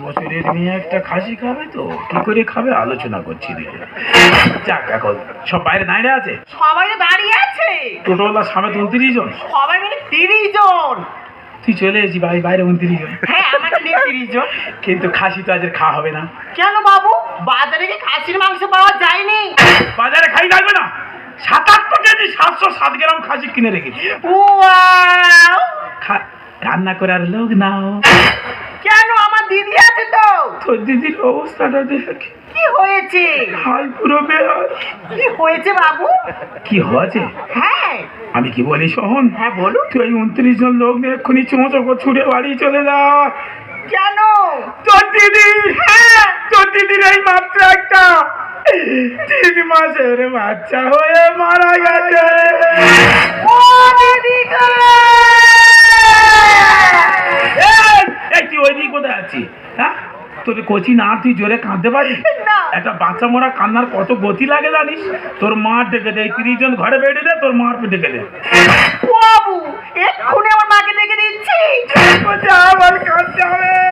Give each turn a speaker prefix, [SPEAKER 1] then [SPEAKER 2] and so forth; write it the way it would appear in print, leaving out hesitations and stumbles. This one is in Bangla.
[SPEAKER 1] বছরের মেয়ে একটা খাসি খাবে তো কি করে খাবে আলোচনা করছি দিকে। যাক এখন সব বাইরে দাঁড়িয়ে আছে,
[SPEAKER 2] সবাই তো দাঁড়িয়ে আছে।
[SPEAKER 1] টোটোওয়ালা সামনে 29 জন,
[SPEAKER 2] সবাই মিলে 30 জন।
[SPEAKER 1] তুই চলে এসেছি বাইরে 29 জন।
[SPEAKER 2] হ্যাঁ আমাকে নিয়ে 30 জন।
[SPEAKER 1] কিন্তু খাসি তো আজ খাওয়া হবে না।
[SPEAKER 2] কেন বাবু, বাজারে কি খাসির মাংস পাওয়া যায়নি?
[SPEAKER 1] বাজারে খাই লাগবে না, 7-8 কেজি 707 গ্রাম খাসি কিনে রেখেছি।
[SPEAKER 2] ওয়াও!
[SPEAKER 1] রান্না করার লোক নাও।
[SPEAKER 2] কেন, আমার দিদি আছে তো।
[SPEAKER 1] তোর দিদির অবস্থাটা দেখ,
[SPEAKER 2] কি হয়েছে?
[SPEAKER 1] হাল পুরো বেহাল।
[SPEAKER 2] কি হয়েছে বাবু?
[SPEAKER 1] কি হয়েছে?
[SPEAKER 2] হ্যাঁ
[SPEAKER 1] আমি কি বলি শোন।
[SPEAKER 2] হ্যাঁ বলো।
[SPEAKER 1] তুই 29 জন লোক নিয়ে এক্ষুনি চোঁচো ছুড়ে বাড়ি চলে যা।
[SPEAKER 2] কেন?
[SPEAKER 1] তোর দিদি, হ্যাঁ তোর দিদির এই মাত্র একটা 3 মাসের বাচ্চা হয়ে মারা গেছে।
[SPEAKER 2] ও দিদি গো!
[SPEAKER 1] এই তুই ওই দিকে কোথায় আছিস? হ্যাঁ তোর কচি না, তুই জোরে কাঁদতে পারিস
[SPEAKER 2] না।
[SPEAKER 1] একটা বাচ্চা মরা কান্নার কত গতি লাগে জানিস? তোর মা ডেকে দে, 30 জন ঘরে বেড়ে দে, তোর মার ডেকে দে।
[SPEAKER 2] ও